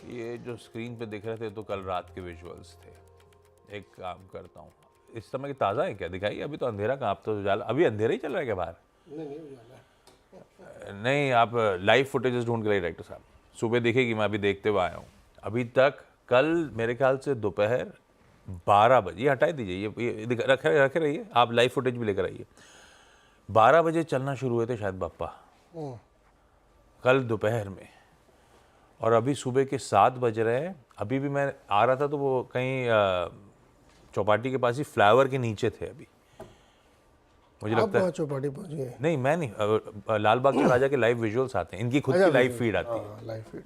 ये जो स्क्रीन पे दिख रहे थे तो कल रात के विजुअल्स थे। एक काम करता हूँ, इस समय की ताज़ा है क्या? दिखाइए। अभी तो अंधेरा कहाँ, अब तो उजाला, अभी अंधेरा ही चल रहा है क्या बाहर? नहीं उजाला है। नहीं, आप लाइव फुटेजेस ढूंढ के लाइए डायरेक्टर साहब, सुबह दिखेगी। मैं अभी देखते हुए आया हूँ। अभी तक कल मेरे ख्याल से दोपहर 12 बजे, ये हटा दीजिए, ये रखे रहिए, आप लाइव फुटेज भी लेकर आइए। 12 बजे चलना शुरू हुए थे शायद बाप्पा, कल दोपहर में, और अभी सुबह के 7 बज रहे हैं। अभी भी मैं आ रहा था तो वो कहीं चौपाटी के पास ही फ्लाईओवर के नीचे थे अभी, मुझे आप लगता है। वहाँ चौपाटी पहुँच गए? नहीं, मैं नहीं, लाल बाग के राजा के लाइव विजुअल्स आते हैं, इनकी खुद की लाइव फीड आती है। Live feed.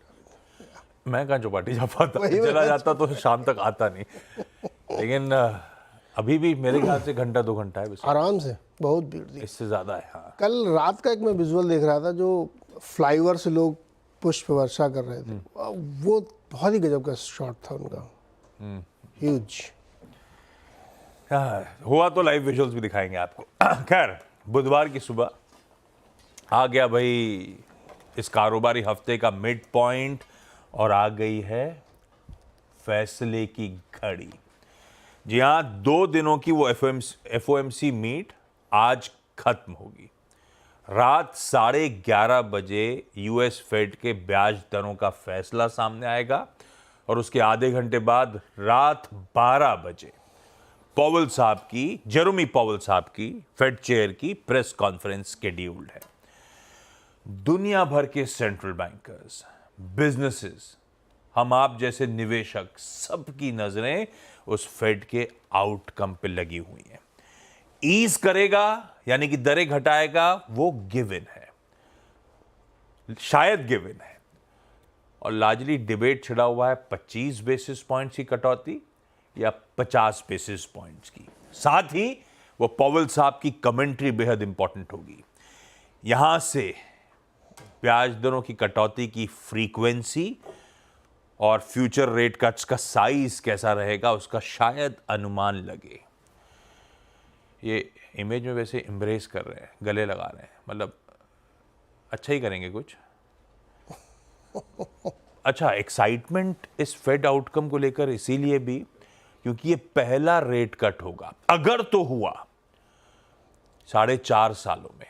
मैं कहाँ चौपाटी जा पाता, वही चला मैं जाता तो शाम तक आता नहीं। लेकिन अभी भी मेरे ख्याल से घंटा 2 घंटा है बस, आराम से, बहुत भीड़ थी। इससे ज़्यादा है। हाँ, कल रात का एक मैं विजुअल देख रहा था, जो फ्लाईओवर से लोग पुष्प वर्षा कर रहे थे, वो बहुत ही गजब का शॉट था उनका, ह्यूज। हुआ तो लाइव विजुअल्स भी दिखाएंगे आपको। खैर, बुधवार की सुबह आ गया भाई इस कारोबारी हफ्ते का मिड पॉइंट, और आ गई है फैसले की घड़ी। जी हाँ, 2 दिनों की वो एफओएमसी मीट आज खत्म होगी। रात 11:30 बजे यूएस फेड के ब्याज दरों का फैसला सामने आएगा, और उसके आधे घंटे बाद रात 12 बजे पॉवेल साहब की, जेरोमी पॉवेल साहब की, फेड चेयर की प्रेस कॉन्फ्रेंस शेड्यूल्ड है। दुनिया भर के सेंट्रल बैंकर्स, बिजनेसेस, हम आप जैसे निवेशक, सबकी नजरें उस फेड के आउटकम पे लगी हुई हैं। ईज करेगा यानी कि दरें घटाएगा, वो गिवन है, शायद गिवन है। और लार्जली डिबेट छिड़ा हुआ है 25 बेसिस पॉइंट्स की कटौती या 50 बेसिस पॉइंट्स की। साथ ही वो पॉवेल साहब की कमेंट्री बेहद इंपॉर्टेंट होगी। यहां से ब्याज दरों की कटौती की फ्रीक्वेंसी और फ्यूचर रेट कट्स का साइज कैसा रहेगा, उसका शायद अनुमान लगे। ये इमेज में वैसे एम्ब्रेस कर रहे हैं, गले लगा रहे हैं, मतलब अच्छा ही करेंगे कुछ। अच्छा, एक्साइटमेंट इस फेड आउटकम को लेकर इसीलिए भी क्योंकि ये पहला रेट कट होगा, अगर तो हुआ, 4.5 सालों में।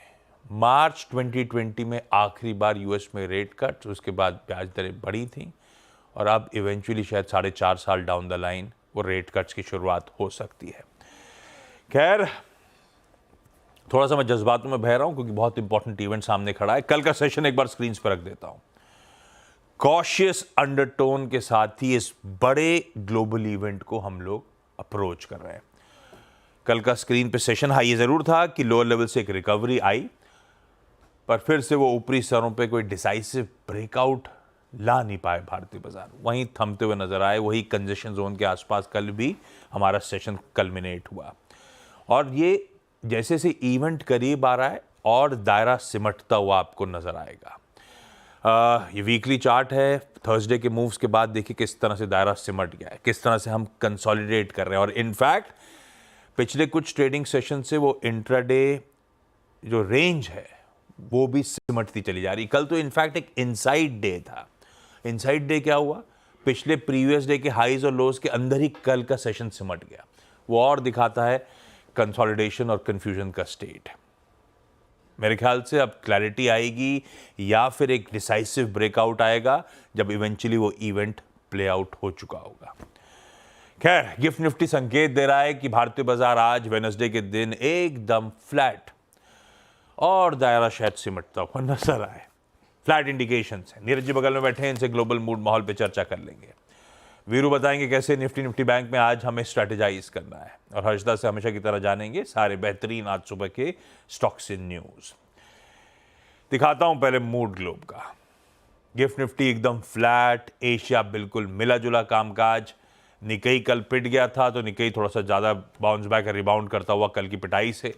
मार्च 2020 में आखिरी बार यूएस में रेट कट, उसके बाद ब्याज दरें बढ़ी थी, और अब इवेंचुअली शायद 4.5 साल डाउन द लाइन वो रेट कट्स की शुरुआत हो सकती है। खैर, थोड़ा सा मैं जज्बातों में बह रहा हूं क्योंकि बहुत इंपॉर्टेंट इवेंट सामने खड़ा है। कल का सेशन एक बार स्क्रीन पर रख देता हूं। कॉशियस अंडरटोन के साथ ही इस बड़े ग्लोबल इवेंट को हम लोग अप्रोच कर रहे हैं। कल का स्क्रीन पे सेशन हाई ये जरूर था कि लोअर लेवल से एक रिकवरी आई, पर फिर से वो ऊपरी स्तरों पे कोई डिसाइसिव ब्रेकआउट ला नहीं पाए भारतीय बाजार, वहीं थमते हुए नजर आए। वही कंजेशन जोन के आसपास कल भी हमारा सेशन कल्मिनेट हुआ, और ये जैसे से इवेंट करीब आ रहा है और दायरा सिमटता हुआ आपको नजर आएगा। ये वीकली चार्ट है, थर्सडे के मूव्स के बाद देखिए किस तरह से दायरा सिमट गया है, किस तरह से हम कंसोलिडेट कर रहे हैं। और इनफैक्ट पिछले कुछ ट्रेडिंग सेशन से वो इंट्राडे जो रेंज है वो भी सिमटती चली जा रही। कल तो इनफैक्ट एक इनसाइड डे था। इनसाइड डे क्या हुआ, पिछले प्रीवियस डे के हाईज और लोज के अंदर ही कल का सेशन सिमट गया। वो और दिखाता है कंसोलिडेशन और कंफ्यूजन का स्टेट। मेरे ख्याल से अब क्लैरिटी आएगी या फिर एक डिसाइसिव ब्रेकआउट आएगा जब इवेंचुअली वो इवेंट प्ले आउट हो चुका होगा। खैर, गिफ्ट निफ्टी संकेत दे रहा है कि भारतीय बाजार आज वेडनेसडे के दिन एकदम फ्लैट और दायरा शायद सिमटता हुआ नजर आए। फ्लैट इंडिकेशंस हैं। नीरज जी बगल में बैठे हैं, इनसे ग्लोबल मूड माहौल पे चर्चा कर लेंगे। वीरू बताएंगे कैसे निफ्टी बैंक में आज हमें स्ट्रैटेजाइज करना है, और हर्षदा से हमेशा की तरह जानेंगे सारे बेहतरीन आज सुबह के स्टॉक्स इन न्यूज। दिखाता हूं पहले मूड ग्लोब का। गिफ्ट निफ्टी एकदम फ्लैट, एशिया बिल्कुल मिला जुला कामकाज। निकई कल पिट गया था तो निकई थोड़ा सा ज्यादा बाउंस बैक रिबाउंड करता हुआ कल की पिटाई से,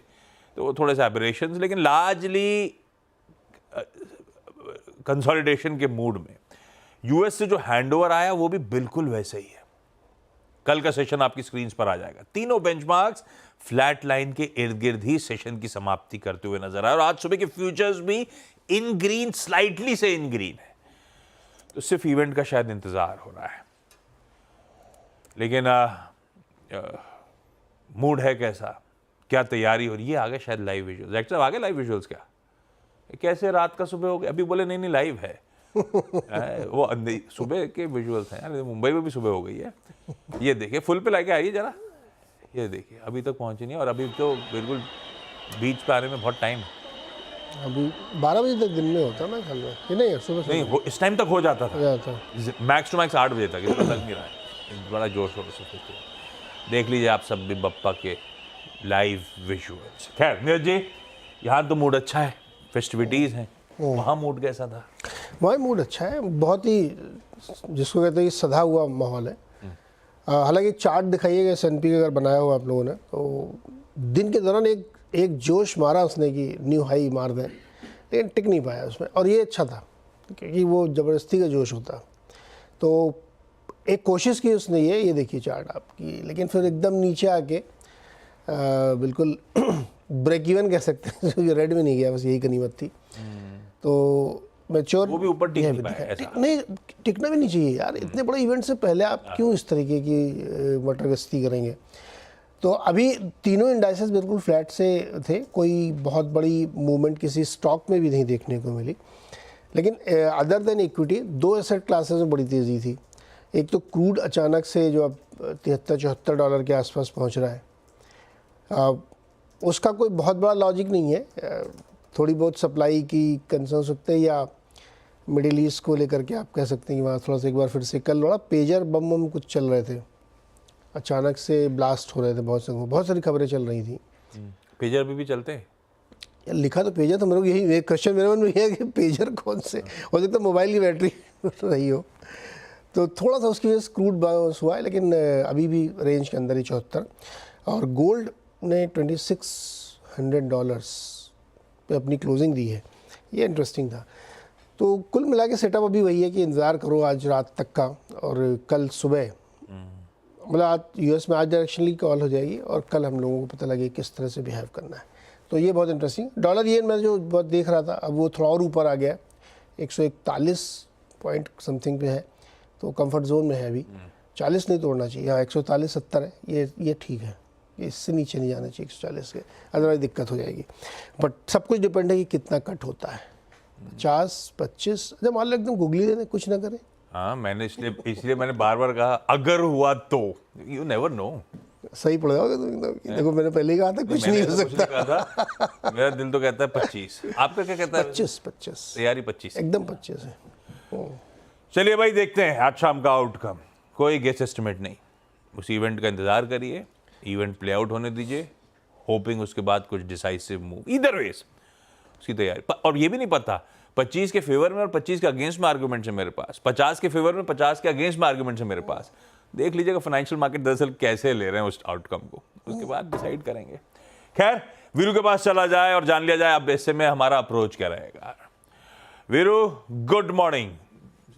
तो वो थोड़े से एबरेशंस, लेकिन लार्जली कंसोलिडेशन के मूड में। यूएस से जो हैंडओवर आया वो भी बिल्कुल वैसे ही है। कल का सेशन आपकी स्क्रीन पर आ जाएगा। तीनों बेंचमार्क्स फ्लैट लाइन के इर्द गिर्द ही सेशन की समाप्ति करते हुए नजर आए, और आज सुबह के फ्यूचर्स भी इन ग्रीन, स्लाइटली से इन ग्रीन है। तो सिर्फ इवेंट का शायद इंतज़ार हो रहा है, लेकिन मूड है कैसा, क्या तैयारी हो रही है? आगे शायद लाइव विजुअल्स, एक्टर आगे लाइव विजुअल्स क्या कैसे रात का सुबह हो गया? अभी बोले नहीं लाइव है। वो सुबह के विजुअल्स हैं यार, मुंबई में भी सुबह हो गई है। ये देखिए फुल पे लाके आइए जरा, ये देखिए अभी तक पहुंची नहीं, और अभी तो बिल्कुल बीच पे आने में बहुत टाइम है। अभी 12 बजे तक दिन में होता है ना ख्याल में, कि नहीं सुबह नहीं इस टाइम तक हो जाता हो था, जाता मैक्स टू मैक्स 8 बजे तक, इसमें लग नहीं रहा है। बड़ा जोश शोर से देख लीजिए आप सब भी बप्पा के लाइव विजुअल्स। खैर नीरज जी, यहाँ तो मूड अच्छा है, फेस्टिविटीज़ हैं, वहाँ मूड कैसा था? वहाँ मूड अच्छा है, बहुत ही जिसको कहते हैं कि सधा हुआ माहौल है। हालांकि चार्ट दिखाइएगा S&P का अगर बनाया हुआ आप लोगों ने, तो दिन के दौरान एक जोश मारा उसने कि न्यू हाई मार दें, लेकिन टिक नहीं पाया उसमें, और ये अच्छा था क्योंकि वो ज़बरदस्ती का जोश होता। तो एक कोशिश की उसने, ये देखिए चार्ट आपकी, लेकिन फिर एकदम नीचे आके बिल्कुल ब्रेक इवन कह सकते हैं, क्योंकि रेड में नहीं गया, बस यही गनीमत थी। तो मैच्योर वो भी ऊपर टिक नहीं पाया ऐसा। नहीं, टिकना भी नहीं चाहिए यार, इतने बड़े इवेंट से पहले आप क्यों इस तरीके की मटरगस्ती करेंगे। तो अभी तीनों इंडाइसेस बिल्कुल फ्लैट से थे, कोई बहुत बड़ी मूवमेंट किसी स्टॉक में भी नहीं देखने को मिली। लेकिन अदर देन इक्विटी, दो एसेट क्लासेस में बड़ी तेज़ी थी। एक तो क्रूड अचानक से जो अब $73-74 के आसपास पहुंच रहा है, उसका कोई बहुत बड़ा लॉजिक नहीं है। थोड़ी बहुत सप्लाई की कंसर्न सकते हैं, या मिडिल ईस्ट को लेकर के आप कह सकते हैं कि वहाँ थोड़ा सा एक बार फिर से कल बड़ा पेजर बम कुछ चल रहे थे, अचानक से ब्लास्ट हो रहे थे, बहुत सारी खबरें चल रही थी। पेजर भी चलते हैं यार, लिखा तो पेजर, तो मेरे को यही क्वेश्चन मेरे मन में है कि पेजर कौन से हो सकता है, मोबाइल की बैटरी रही हो। तो थोड़ा सा उसकी वजह से क्रूड बाउंस हुआ है, लेकिन अभी भी रेंज के अंदर ही 74। और गोल्ड ने $2600 पे अपनी क्लोजिंग दी है, ये इंटरेस्टिंग था। तो कुल मिला के सेटअप अभी वही है कि इंतज़ार करो आज रात तक का, और कल सुबह मतलब आज US में आज डायरेक्शनली कॉल हो जाएगी, और कल हम लोगों को पता लगे किस तरह से बिहेव करना है। तो ये बहुत इंटरेस्टिंग। डॉलर येन मैं जो बहुत देख रहा था, अब वो थोड़ा और ऊपर आ गया, 141 पॉइंट समथिंग पे है, तो कंफर्ट जोन में है अभी। 40 नहीं तोड़ना चाहिए, यहाँ 141.70 है, ये ठीक है, इससे नीचे नहीं जाना चाहिए 140 के, अदरवाइज दिक्कत हो जाएगी। बट सब कुछ डिपेंड है कि कितना कट होता है, 50-25। जब मान लो एकदम गुगली देने, कुछ ना करें। हाँ, मैंने इसलिए मैंने बार कहा अगर हुआ तो, यू नेवर नो, सही पड़ जाओगे तुम। देखो मैंने पहले ही कहा था कुछ नहीं हो सकता। था। मेरा दिल तो कहता है 25, आपका क्या कहता है? 25 तैयारी 25 एकदम 25 है। चलिए भाई, देखते हैं आज शाम का आउटकम। कोई गेस एस्टिमेट नहीं, उस इवेंट का इंतजार करिए, इवेंट प्ले आउट होने दीजिए, होपिंग उसके बाद कुछ डिसाइसिव मूव, इधर वेज उसकी तैयारी। और ये भी नहीं पता 25 के फेवर में और 25 के अगेंस्ट में आर्गूमेंट्स है मेरे पास, 50 के फेवर में 50 के अगेंस्ट में आर्गूमेंट्स है मेरे पास। देख लीजिएगा फाइनेंशियल मार्केट दरअसल कैसे ले रहे हैं उस आउटकम को, उसके बाद डिसाइड करेंगे। खैर, वीरू के पास चला जाए और जान लिया जाए अब ऐसे में हमारा अप्रोच क्या रहेगा। Veeru, good morning.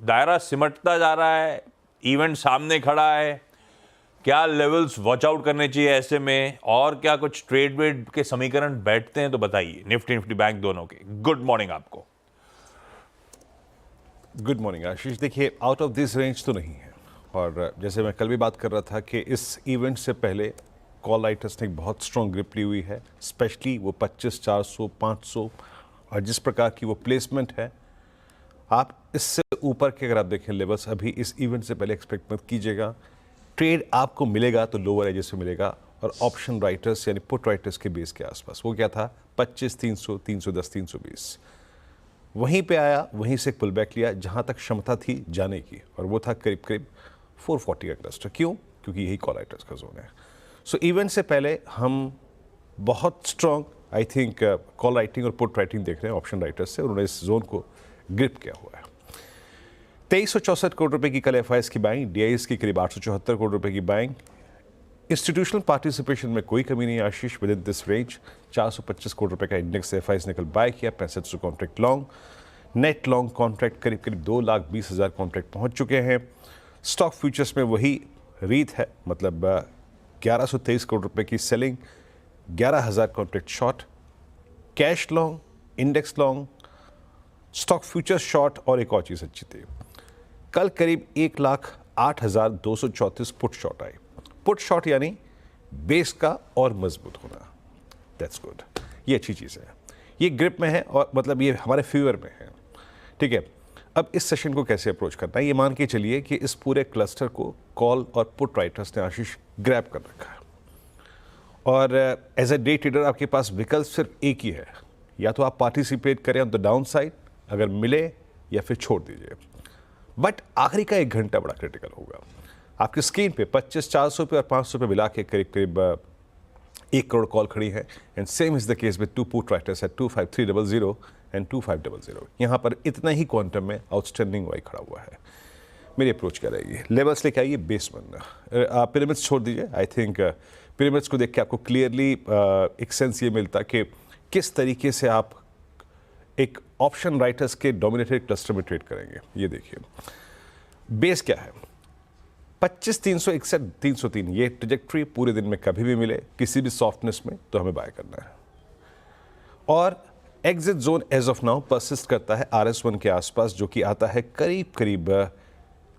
दायरा सिमटता जा रहा है, इवेंट सामने खड़ा है, क्या लेवल्स वॉच आउट करने चाहिए ऐसे में, और क्या कुछ ट्रेड वेड के समीकरण बैठते हैं तो बताइए, निफ्टी बैंक दोनों के। गुड मॉर्निंग आपको। गुड मॉर्निंग आशीष। देखिए, आउट ऑफ दिस रेंज तो नहीं है, और जैसे मैं कल भी बात कर रहा था कि इस इवेंट से पहले कॉल राइटर्स ने एक बहुत स्ट्रॉन्ग ग्रिप ली हुई है, स्पेशली वो 25, 400, 500, और जिस प्रकार की वो प्लेसमेंट है, आप इससे ऊपर के अगर आप देखें लेवल्स अभी इस इवेंट से पहले एक्सपेक्ट मत कीजिएगा। ट्रेड आपको मिलेगा तो लोअर एजेस से मिलेगा, और ऑप्शन राइटर्स यानी पुट राइटर्स के बेस के आसपास। वो क्या था, 25, 300, 310, 320, वहीं पे आया, वहीं से पुल बैक लिया जहां तक क्षमता थी जाने की, और वो था करीब करीब 440 का क्लस्टर। क्यों? क्योंकि यही कॉल राइटर्स का जोन है। सो इवेंट से पहले हम बहुत strong I think call writing और पुट राइटिंग देख रहे हैं ऑप्शन राइटर्स से, उन्होंने इस जोन को ग्रिप किया हुआ है। 2364 करोड़ रुपए की कल एफआईएस की बाइंग, डीआईएस की करीब 874 करोड़ रुपए की बाइंग। इंस्टीट्यूशनल पार्टिसिपेशन में कोई कमी नहीं Ashish, within this range. 425 crore रुपए का इंडेक्स एफआईएस ने कल बाय किया, 6500 contract long. Net long contract करीब करीब 2,20,000 कॉन्ट्रैक्ट पहुंच चुके हैं। स्टॉक फ्यूचर्स में वही रीत है, मतलब 1123 करोड़ रुपए की selling, 11,000 contract short, cash long, index long, stock futures short, और एक और चीज़ अच्छी थी, कल करीब 1,08,234 पुट शॉट आए। पुट शॉट यानी बेस का और मजबूत होना, दैट्स गुड, ये अच्छी चीज़ है, ये ग्रिप में है और मतलब ये हमारे फेवर में है। ठीक है, अब इस सेशन को कैसे अप्रोच करना है, ये मान के चलिए कि इस पूरे क्लस्टर को कॉल और पुट राइटर्स ने आशीष ग्रैब कर रखा है और एज ए डे ट्रेडर आपके पास विकल्प सिर्फ एक ही है, या तो आप पार्टिसिपेट करें ऑन द डाउन साइड अगर मिले, या फिर छोड़ दीजिए। बट आखिरी का 1 घंटा बड़ा क्रिटिकल होगा। आपकी स्क्रीन पे 25,400 पे और 500 पे मिला के करीब करीब 1 करोड़ कॉल खड़ी है and same is the case with 2 put writers at 25300 and 2500। यहाँ पर इतना ही क्वांटम में आउटस्टैंडिंग वाई खड़ा हुआ है। मेरी अप्रोच क्या रहेगी, लेवल्स लेके आइए, बेस बनना, आप पिरामिड्स छोड़ दीजिए। आई थिंक पिरामिड्स को देख के आपको क्लियरली एक सेंस ये मिलता कि किस तरीके से आप एक ऑप्शन राइटर्स के डोमिनेटेड क्लस्टर में ट्रेड करेंगे। ये देखिए बेस क्या है, 25,361 303, ये ट्रैजेक्टरी पूरे दिन में कभी भी मिले किसी भी सॉफ्टनेस में तो हमें बाय करना है। और exit zone as of now persist करता है RS1 के आसपास, जो कि आता है करीब करीब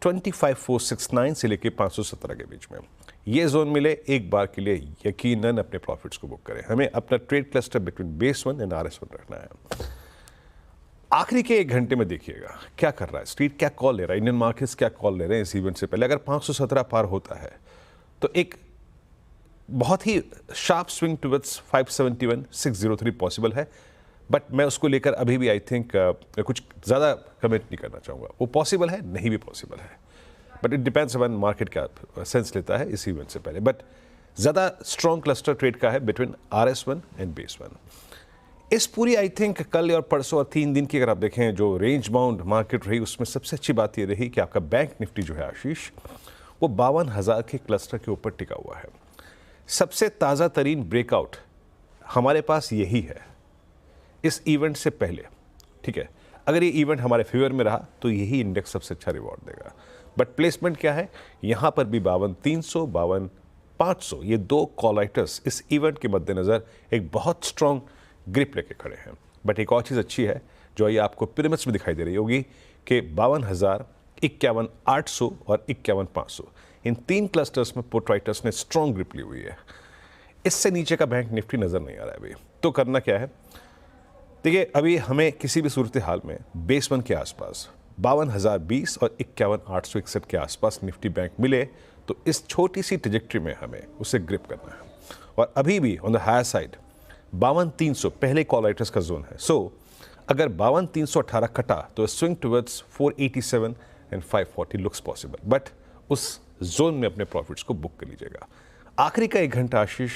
25,469 से लेके 517 के बीच में। ये जोन मिले एक बार के लिए यकीनन अपने प्रॉफिट्स को बुक करें। हमें अपना trade cluster between base 1 and RS1 रखना है। आखिरी के 1 घंटे में देखिएगा क्या कर रहा है स्ट्रीट, क्या कॉल ले रहा है, इंडियन मार्केट्स क्या कॉल ले रहे हैं इस इवेंट से पहले। अगर 517 पार होता है तो एक बहुत ही शार्प स्विंग टुवर्ड्स 571,603 पॉसिबल है, बट मैं उसको लेकर अभी भी आई थिंक कुछ ज़्यादा कमेंट नहीं करना चाहूँगा। वो पॉसिबल है, नहीं भी पॉसिबल है, but it depends on market क्या सेंस लेता है इस इवेंट से पहले। बट ज़्यादा स्ट्रॉन्ग क्लस्टर ट्रेड का है बिटवीन RS1 एंड बेस 1। इस पूरी आई थिंक कल और परसों और 3 दिन की अगर आप देखें जो रेंज बाउंड मार्केट रही, उसमें सबसे अच्छी बात ये रही कि आपका बैंक निफ्टी जो है आशीष, वो 52,000 के क्लस्टर के ऊपर टिका हुआ है। सबसे ताज़ा तरीन ब्रेकआउट हमारे पास यही है इस इवेंट से पहले। ठीक है, अगर ये इवेंट हमारे फेवर में रहा तो यही इंडेक्स सबसे अच्छा रिवॉर्ड देगा। बट प्लेसमेंट क्या है, यहाँ पर भी 52,300 52,500 ये 2 कॉल राइटर्स इस इवेंट के मद्देनज़र एक बहुत स्ट्रॉन्ग ग्रिप लेके खड़े हैं। बट एक और चीज़ अच्छी है जो ये आपको पिरामिड्स में दिखाई दे रही होगी कि 52,000, 51,800 और 51,500 इन 3 क्लस्टर्स में पुट राइटर्स ने स्ट्रॉन्ग ग्रिप ली हुई है। इससे नीचे का बैंक निफ्टी नज़र नहीं आ रहा है अभी। तो करना क्या है, देखिए अभी हमें किसी भी सूरत हाल में बेस 1 के आसपास 52,020 और 51,861 के आसपास निफ्टी बैंक मिले तो इस छोटी सी ट्रैजेक्टरी में हमें उसे ग्रिप करना है। और अभी भी ऑन द हायर साइड 52,300 पहले कॉल राइटर्स का जोन है। सो अगर 52,318 कटा तो swing towards 487 and 540 looks possible, but उस जोन में अपने प्रॉफिट्स को बुक कर लीजिएगा। आखिरी का 1 घंटा आशीष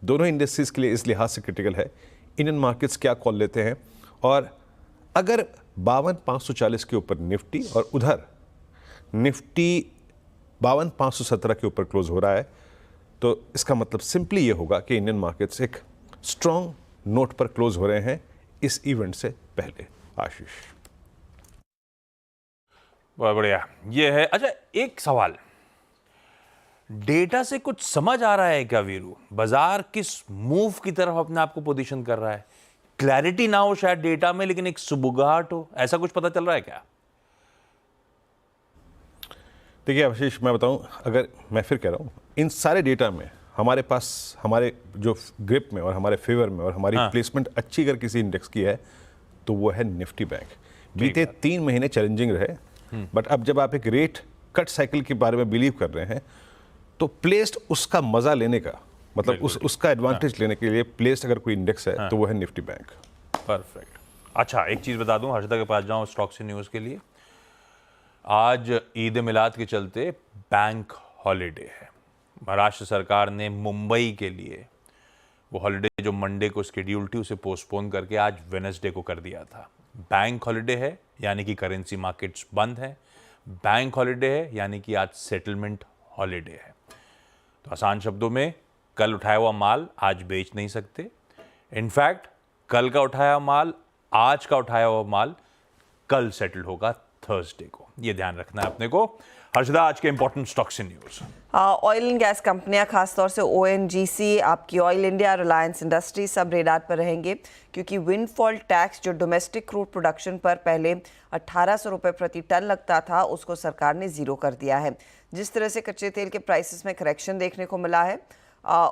दोनों इंडस्ट्रीज के लिए इस लिहाज से क्रिटिकल है, इंडियन मार्केट्स क्या कॉल लेते हैं, और अगर 52,540 के ऊपर निफ्टी और उधर निफ्टी 52,517 के ऊपर क्लोज हो रहा है तो इसका मतलब सिंपली ये होगा कि इंडियन मार्केट्स एक स्ट्रॉन्ग नोट पर क्लोज हो रहे हैं इस इवेंट से पहले। आशीष, बहुत बढ़िया। ये है। अच्छा, एक सवाल, डेटा से कुछ समझ आ रहा है क्या वीरू, बाजार किस मूव की तरफ अपने आप को पोजीशन कर रहा है? क्लैरिटी ना हो शायद डेटा में, लेकिन एक सुबुगाहट हो, ऐसा कुछ पता चल रहा है क्या? देखिए आशीष, मैं बताऊं, अगर मैं फिर कह रहा हूं, इन सारे डेटा में हमारे पास हमारे जो ग्रिप में और हमारे फेवर में और हमारी प्लेसमेंट अच्छी अगर किसी इंडेक्स की है तो वो है निफ्टी बैंक। बीते 3 महीने चैलेंजिंग रहे, बट अब जब आप एक रेट कट साइकिल के बारे में बिलीव कर रहे हैं तो प्लेस्ड उसका मजा लेने का मतलब उसका एडवांटेज लेने के लिए प्लेस्ड अगर कोई इंडेक्स है तो वो है निफ्टी बैंक। परफेक्ट। अच्छा, एक चीज बता दूं, हर्षदा के पास जाऊं स्टॉक से न्यूज के लिए। आज ईद मिलाद के चलते बैंक हॉलीडे है। महाराष्ट्र सरकार ने मुंबई के लिए वो हॉलीडे जो मंडे को शेड्यूल थी उसे पोस्टपोन करके आज वेडनेसडे को कर दिया था। बैंक हॉलीडे है यानी कि करेंसी मार्केट्स बंद है, बैंक हॉलीडे है यानी कि आज सेटलमेंट हॉलीडे है। तो आसान शब्दों में, कल उठाया हुआ माल आज बेच नहीं सकते। इनफैक्ट कल का उठाया माल, आज का उठाया हुआ माल कल सेटल होगा थर्सडे को। ये ध्यान रखना है अपने को। हर्षदा, आज के important stocks in news. Oil and gas कंपनियां, खासतौर से ONGC, आपकी ऑयल इंडिया, रिलायंस इंडस्ट्री सब रेडार पर रहेंगे, क्योंकि विंडफॉल टैक्स जो डोमेस्टिक क्रूड प्रोडक्शन पर पहले 1800 रुपये प्रति टन लगता था, उसको सरकार ने ज़ीरो कर दिया है। जिस तरह से कच्चे तेल के प्राइसेस में करेक्शन देखने को मिला है,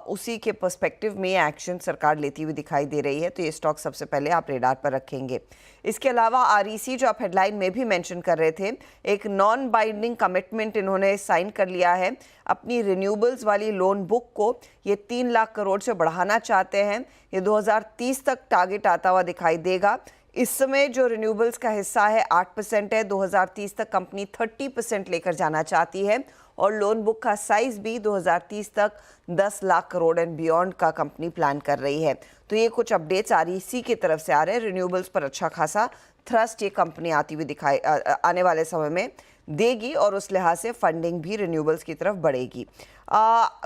उसी के पर्सपेक्टिव में एक्शन सरकार लेती हुई दिखाई दे रही है, तो ये स्टॉक सबसे पहले आप रेडार पर रखेंगे। इसके अलावा REC, जो आप हेडलाइन में भी मेंशन कर रहे थे, एक नॉन बाइंडिंग कमिटमेंट इन्होंने साइन कर लिया है। अपनी रिन्यूएबल्स वाली लोन बुक को ये 3 लाख करोड़ से बढ़ाना चाहते हैं। ये 2030 तक टारगेट आता हुआ दिखाई देगा। इस समय जो रिन्यूएबल्स का हिस्सा है 8% है, 2030 तक कंपनी 30% लेकर जाना चाहती है, और लोन बुक का साइज भी 2030 तक 10 लाख करोड़ एंड बियॉन्ड का कंपनी प्लान कर रही है। तो ये कुछ अपडेट्स REC की तरफ से आ रहे हैं। रिन्यूएबल्स पर अच्छा खासा थ्रस्ट ये कंपनी आती हुई दिखाई आने वाले समय में देगी, और उस लिहाज से फंडिंग भी रिन्यूएबल्स की तरफ बढ़ेगी।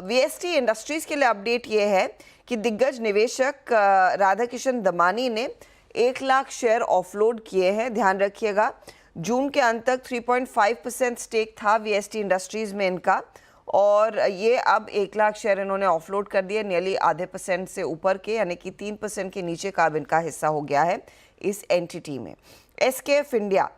VST इंडस्ट्रीज़ के लिए अपडेट ये है कि दिग्गज निवेशक राधाकिशन दमानी ने 1 लाख शेयर ऑफलोड किए हैं। ध्यान रखिएगा, जून के अंत तक 3.5% स्टेक था VST इंडस्ट्रीज़ में इनका, और ये अब 1 लाख शेयर इन्होंने ऑफलोड कर दिए, नियरली आधे % से ऊपर के, यानी कि 3% के नीचे का अब इनका हिस्सा हो गया है इस एंटिटी में। SKF इंडिया,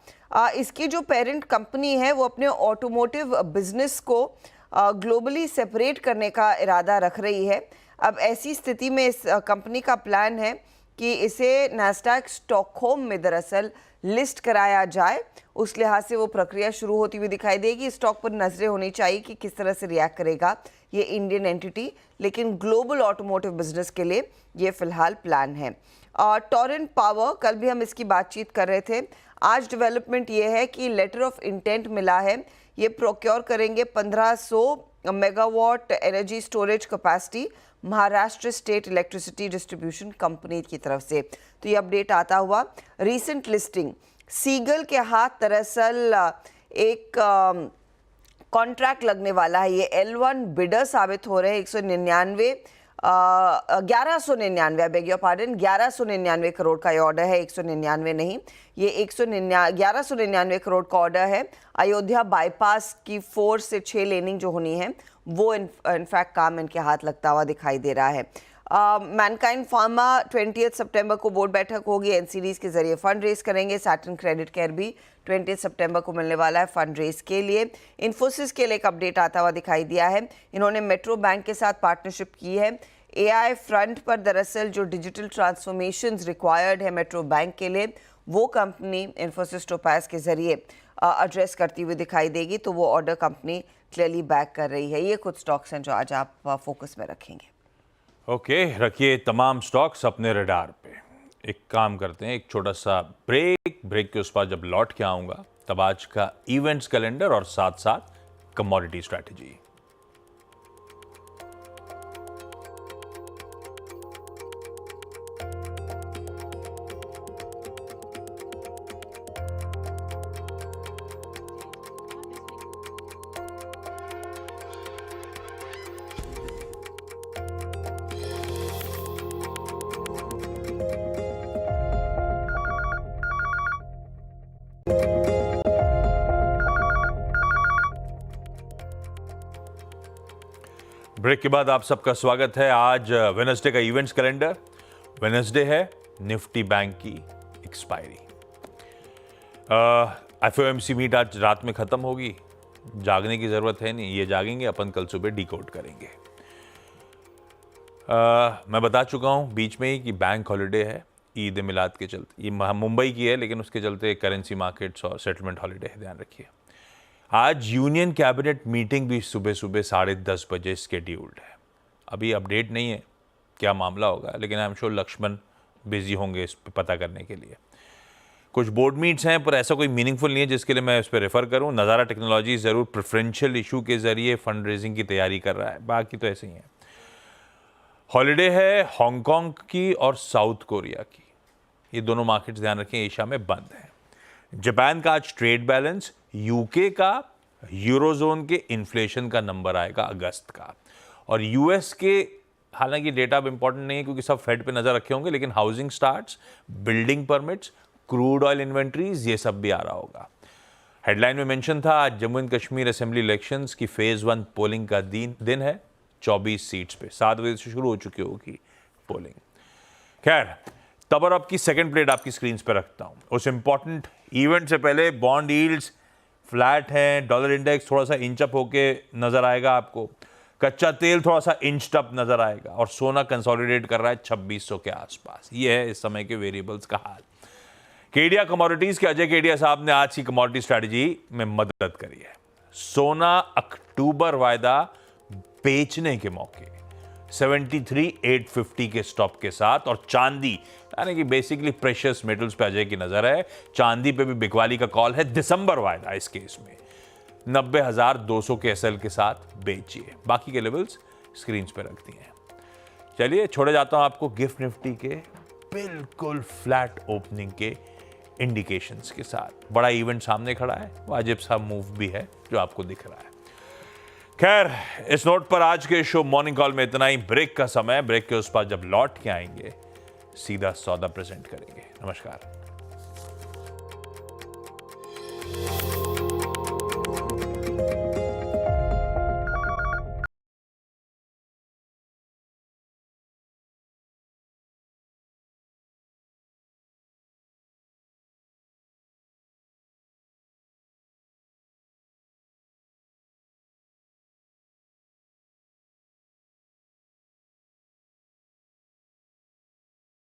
इसकी जो पेरेंट कंपनी है वो अपने ऑटोमोटिव बिजनेस को ग्लोबली सेपरेट करने का इरादा रख रही है। अब ऐसी स्थिति में इस कंपनी का प्लान है कि इसे नैस्डैक स्टॉकहोम में दरअसल लिस्ट कराया जाए। उस लिहाज से वो प्रक्रिया शुरू होती हुई दिखाई देगी। स्टॉक पर नजरें होनी चाहिए कि किस तरह से रिएक्ट करेगा ये इंडियन एंटिटी, लेकिन ग्लोबल ऑटोमोटिव बिजनेस के लिए ये फिलहाल प्लान है। टोरेंट पावर, कल भी हम इसकी बातचीत कर रहे थे। आज डेवलपमेंट ये है कि लेटर ऑफ इंटेंट मिला है, ये प्रोक्योर करेंगे 1500 megawatt energy storage capacity Maharashtra state electricity distribution company की तरफ से। तो ये अपडेट आता हुआ। रीसेंट लिस्टिंग, सीगल के हाथ दरअसल एक कॉन्ट्रैक्ट लगने वाला है। ये L1 बिडर साबित हो रहे हैं। 1199 बेग योर पार्डन, 1199 करोड़ का ये ऑर्डर है, 199 नहीं, ये 1199 करोड़ का ऑर्डर है। अयोध्या बाईपास की 4 से 6 लेनिंग जो होनी है, वो इनफैक्ट काम इनके हाथ लगता हुआ दिखाई दे रहा है। मैनकाइंड फार्मा 20 सितंबर को बोर्ड बैठक होगी, NCDs के जरिए फंड रेज करेंगे। सैटर्न क्रेडिट केयर भी 20 सितंबर को मिलने वाला है फंड रेज के लिए। इन्फोसिस के लिए एक अपडेट आता हुआ दिखाई दिया है। इन्होंने मेट्रो बैंक के साथ पार्टनरशिप की है। AI फ्रंट पर दरअसल जो डिजिटल ट्रांसफॉर्मेशंस रिक्वायर्ड है मेट्रो बैंक के लिए, वो कंपनी इन्फोसिस टोपैज के जरिए एड्रेस करती हुई दिखाई देगी। तो वो ऑर्डर कंपनी क्लियरली बैक कर रही है। ये कुछ स्टॉक्स हैं जो आज आप फोकस में रखेंगे। ओके, रखिए तमाम स्टॉक्स अपने रडार पे। एक काम करते हैं, एक छोटा सा ब्रेक के उस पर जब लौट के आऊँगा तब आज का इवेंट्स कैलेंडर और साथ साथ कमोडिटी स्ट्रैटेजी। ब्रेक के बाद आप सबका स्वागत है। आज वेडनेसडे का इवेंट्स कैलेंडर। वेडनेसडे है, निफ्टी बैंक की एक्सपायरी। FOMC मीट आज रात में ख़त्म होगी, जागने की ज़रूरत है नहीं, ये जागेंगे, अपन कल सुबह डिकोड करेंगे। मैं बता चुका हूँ बीच में ही कि बैंक हॉलिडे है ईद मिलाद के चलते। ये मुंबई की है, लेकिन उसके चलते करेंसी मार्केट्स और सेटलमेंट हॉलिडे है, ध्यान रखिए। आज यूनियन कैबिनेट मीटिंग भी सुबह सुबह 10:30 बजे स्केड्यूल्ड है। अभी अपडेट नहीं है क्या मामला होगा, लेकिन I am sure Laxman busy होंगे इस पर पता करने के लिए। कुछ बोर्ड मीट्स हैं, पर ऐसा कोई मीनिंगफुल नहीं है जिसके लिए मैं इस पर रेफर करूं। नज़ारा टेक्नोलॉजी ज़रूर प्रेफरेंशियल इशू के ज़रिए फंड रेजिंग की तैयारी कर रहा है, बाकी तो ऐसे ही है। हॉलीडे है हांगकांग की और साउथ कोरिया की, ये दोनों मार्केट्स ध्यान रखें एशिया में बंद हैं। जापान का आज ट्रेड बैलेंस, यूके का यूरोजोन के इन्फ्लेशन का नंबर आएगा अगस्त का, और यूएस के हालांकि डेटा अब इंपॉर्टेंट नहीं है क्योंकि सब फेड पे नजर रखे होंगे, लेकिन housing starts, building permits, crude oil inventories, ये सब भी आ रहा होगा। हेडलाइन में मेंशन था आज Jammu and Kashmir assembly elections की फेज 1 पोलिंग का दिन है। 24 सीट्स पे 7 बजे से शुरू हो चुकी होगी पोलिंग। खैर, तब और अब की सेकंड प्लेट आपकी स्क्रीन पे रखता हूं। उस इंपॉर्टेंट इवेंट से पहले बॉन्ड यील्ड्स फ्लैट हैं, डॉलर इंडेक्स थोड़ा सा इंच अप होके नजर आएगा आपको, कच्चा तेल थोड़ा सा इंच अप नजर आएगा और सोना कंसोलिडेट कर रहा है 2600 के आसपास। ये है इस समय के वेरिएबल्स का हाल। केडिया कमोडिटीज के अजय केडिया साहब ने आज की कमोडिटी स्ट्रैटेजी में मदद करी है। सोना अक्टूबर वायदा बेचने के मौके 73,850 के स्टॉप के साथ, और चांदी यानी कि बेसिकली प्रेशियस मेटल्स पे अजय की नजर है। चांदी पे भी बिकवाली का कॉल है, दिसंबर वायदा इस केस में 90,200 के एसएल के साथ बेचिए। बाकी के लेवल्स स्क्रीन पे रख दिए हैं। चलिए छोड़े जाता हूं आपको गिफ्ट निफ्टी के बिल्कुल फ्लैट ओपनिंग के इंडिकेशंस के साथ। बड़ा इवेंट सामने खड़ा है, वाजिब सा मूव भी है जो आपको दिख रहा है। खैर, इस नोट पर आज के शो मॉर्निंग कॉल में इतना ही। ब्रेक का समय, ब्रेक के उस पार जब लौट के आएंगे सीधा सौदा प्रेजेंट करेंगे। नमस्कार।